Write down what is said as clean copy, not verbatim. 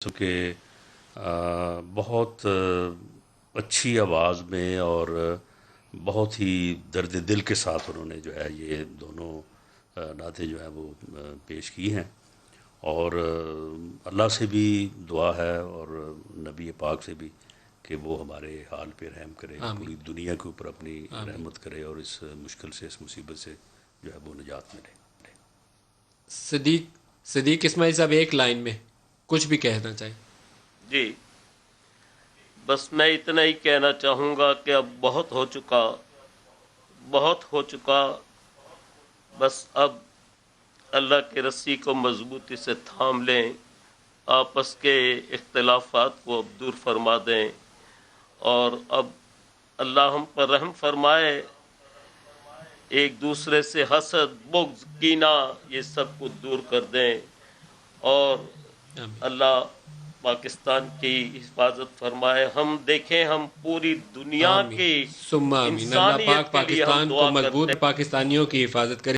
کہ بہت اچھی آواز میں اور بہت ہی درد دل کے ساتھ انہوں نے جو ہے یہ دونوں نعتیں جو ہیں وہ پیش کی ہیں، اور اللہ سے بھی دعا ہے اور نبی پاک سے بھی کہ وہ ہمارے حال پہ رحم کرے، آمین پوری دنیا کے اوپر اپنی آمین۔ رحمت کرے اور اس مشکل سے، اس مصیبت سے جو ہے وہ نجات ملے۔ صدیق اسماعیل صاحب ایک لائن میں کچھ بھی کہنا چاہیں۔ جی، بس میں اتنا ہی کہنا چاہوں گا کہ اب بہت ہو چکا، بہت ہو چکا، بس اب اللہ کی رسی کو مضبوطی سے تھام لیں، آپس کے اختلافات کو اب دور فرما دیں، اور اب اللہ ہم پر رحم فرمائے، ایک دوسرے سے حسد، بغض، کینہ یہ سب کو دور کر دیں، اور آمین اللہ پاکستان کی حفاظت فرمائے۔ ہم دیکھیں، ہم پوری دنیا آمین کی ثم آمین۔ اللہ انسانیت پاک کے لیے ہم پاکستان کو دعا کرتے ہیں۔ مضبوط پاکستانیوں کی حفاظت کرے۔